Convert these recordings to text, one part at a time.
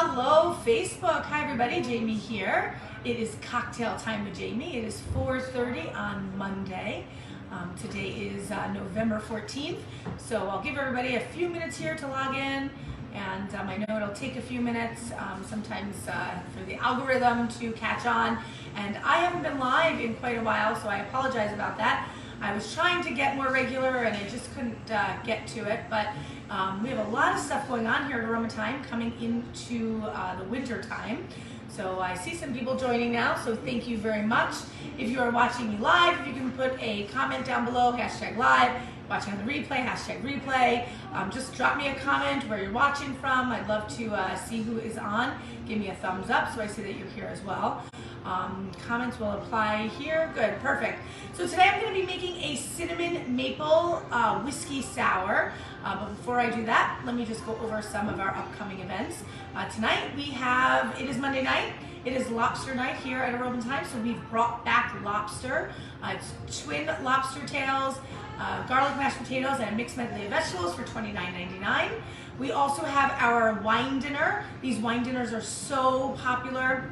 Hello, Facebook. Hi, everybody. Jamie here. It is cocktail time with Jamie. It is 4:30 on Monday. Today is November 14th. So I'll give everybody a few minutes here to log in. And I know it'll take a few minutes sometimes for the algorithm to catch on. And I haven't been live in quite a while, so I apologize about that. I was trying to get more regular and I just couldn't get to it, but we have a lot of stuff going on here at Aroma Thyme coming into the winter time. So I see some people joining now, so thank you very much. If you are watching me live, if you can put a comment down below, #live, watching on the replay, #replay. Just drop me a comment where you're watching from. I'd love to see who is on. Give me a thumbs up so I see that you're here as well. Comments will apply here. Good, perfect. So today I'm going to be making a cinnamon maple whiskey sour. But before I do that, let me just go over some of our upcoming events. Tonight we have, it is Monday night. It is lobster night here at Aroma Thyme, so we've brought back lobster. It's twin lobster tails, garlic mashed potatoes, and a mixed medley of vegetables for $29.99. We also have our wine dinner. These wine dinners are so popular.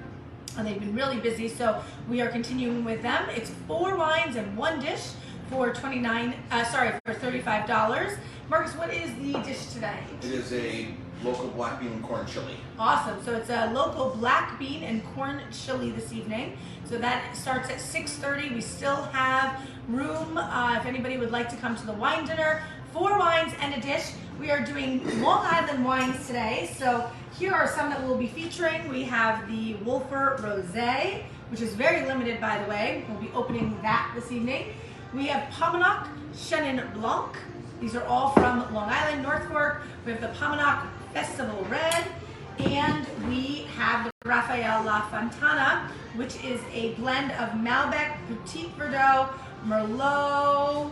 They've been really busy, so we are continuing with them. It's 4 wines and 1 dish for $35. Marcus, what is the dish today? It is a local black bean and corn chili. Awesome. So it's a local black bean and corn chili this evening. So that starts at 6:30. We still have room if anybody would like to come to the wine dinner. 4 wines and a dish. We are doing Long Island wines today. So here are some that we'll be featuring. We have the Wolfer Rosé, which is very limited, by the way. We'll be opening that this evening. We have Pominock Chenin Blanc. These are all from Long Island, North Fork. We have the Pominock Festival Red, and we have the Raphael La Fontana, which is a blend of Malbec, Petit Verdot, Merlot,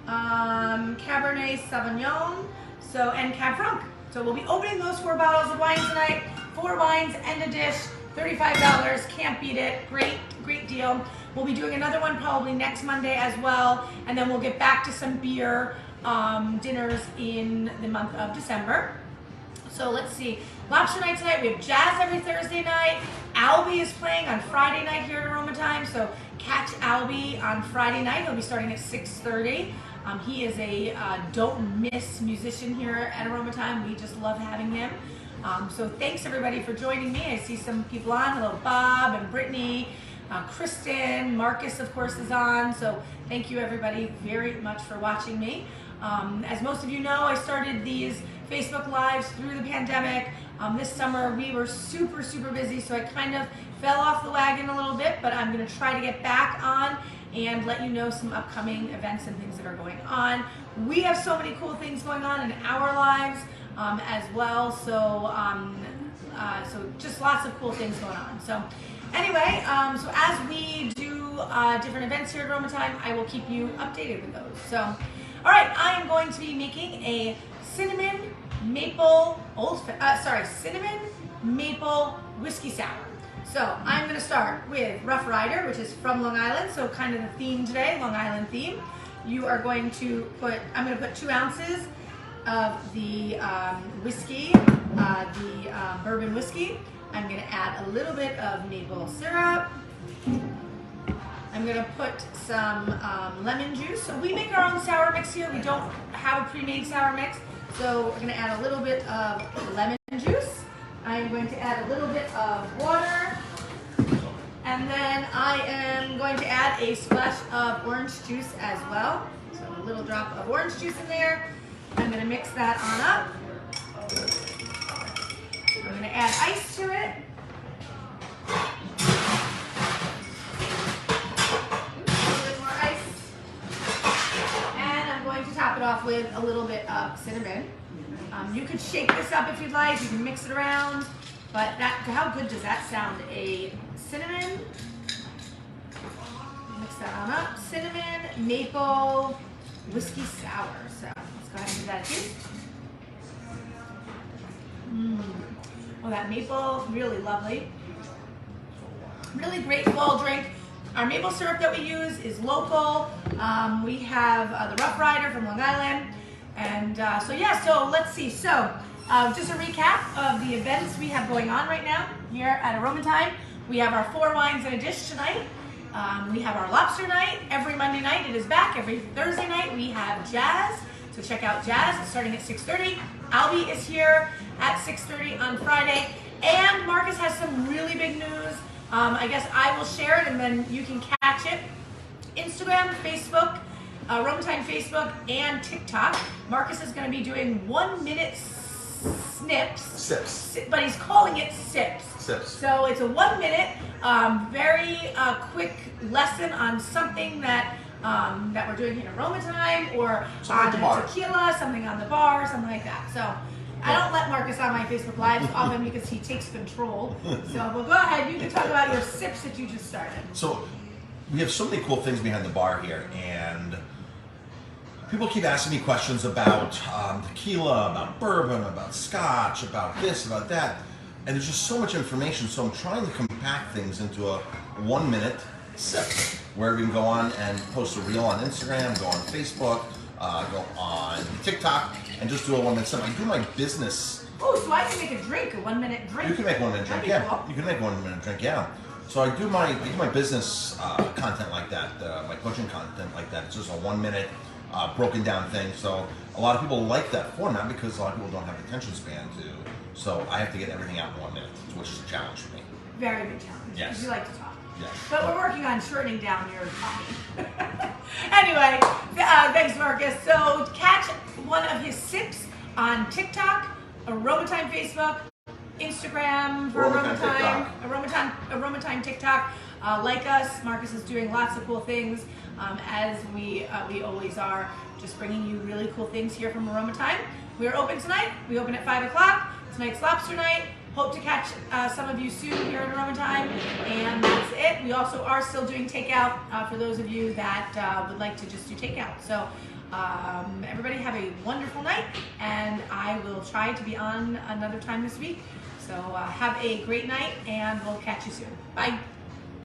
Cabernet Sauvignon, and Cab Franc. So we'll be opening those 4 bottles of wine tonight. 4 wines and a dish, $35. Can't beat it. Great, great deal. We'll be doing another one probably next Monday as well, and then we'll get back to some beer dinners in the month of December. So let's see. Lobster night tonight. We have jazz every Thursday night. Albie is playing on Friday night here at Aroma Thyme. So catch Albie on Friday night. He'll be starting at 6:30. He is a don't miss musician here at Aroma Thyme. We just love having him. So thanks everybody for joining me. I see some people on. Hello, Bob and Brittany, Kristen, Marcus of course is on. So thank you everybody very much for watching me. As most of you know, I started these Facebook Lives through the pandemic. This summer we were super busy, so I kind of fell off the wagon a little bit, but I'm going to try to get back on and let you know some upcoming events and things that are going on. We have so many cool things going on in our lives as well, so just lots of cool things going on. So anyway, so as we do different events here at Aroma Thyme, I will keep you updated with those. So, all right, I am going to be making a cinnamon maple whiskey sour. So I'm going to start with Rough Rider, which is from Long Island, so kind of the theme today, Long Island theme. You are going to put, I'm going to put 2 ounces of the whiskey, bourbon whiskey. I'm going to add a little bit of maple syrup. I'm going to put some lemon juice. So we make our own sour mix here. We don't have a pre-made sour mix. So we're going to add a little bit of lemon juice. I'm going to add a little bit of water. And then I am going to add a splash of orange juice as well. So a little drop of orange juice in there. I'm going to mix that on up. I'm going to add ice to it. Top it off with a little bit of cinnamon. You could shake this up if you'd like. You can mix it around. But how good does that sound? A cinnamon. Mix that on up. Cinnamon maple whiskey sour. So let's go ahead and do that too. Oh, that maple, really lovely. Really great fall drink. Our maple syrup that we use is local. We have the Rough Rider from Long Island. And so yeah, so let's see. So Just a recap of the events we have going on right now here at Aroma Thyme. We have our 4 wines in a dish tonight. We have our lobster night every Monday night. It is back. Every Thursday night we have jazz. So check out jazz. It's starting at 6:30. Albie is here at 6:30 on Friday. And Marcus has some really big news. I guess I will share it and then you can catch it. Instagram, Facebook, Aroma Thyme Facebook, and TikTok. Marcus is going to be doing 1-minute sips, but he's calling it sips. So it's a 1-minute, very quick lesson on something that that we're doing in Aroma Thyme, or something on a tequila, something on the bar, something like that. So I don't let Marcus on my Facebook Lives often because he takes control. So we'll go ahead. You can talk about your sips that you just started. So we have so many cool things behind the bar here, and people keep asking me questions about tequila, about bourbon, about scotch, about this, about that. And there's just so much information, so I'm trying to compact things into a 1-minute sip, where we can go on and post a reel on Instagram, go on Facebook, go on TikTok, and just do a 1-minute sip. I do my business. Oh, so I can make a drink, a 1-minute drink. You can make 1-minute drink, yeah. Cool. You can make 1-minute drink, yeah. So I do my business content like that, my coaching content like that. It's just a 1-minute broken down thing. So a lot of people like that format because a lot of people don't have attention span to. So I have to get everything out in 1 minute, which is a challenge for me. Very big challenge. Yes. Because you like to talk. Yes. But we're working on shortening down your talking. Anyway, thanks, Marcus. So catch one of his sips on TikTok, Aroma Thyme Facebook, Instagram for Aroma Thyme, Aroma Thyme TikTok. Like us, Marcus is doing lots of cool things, as we always are, just bringing you really cool things here from Aroma Thyme. We are open tonight. We open at 5 o'clock. Tonight's lobster night. Hope to catch some of you soon here at Aroma Thyme, and that's it. We also are still doing takeout for those of you that would like to just do takeout. So everybody have a wonderful night, and I will try to be on another time this week. So have a great night, and we'll catch you soon. Bye.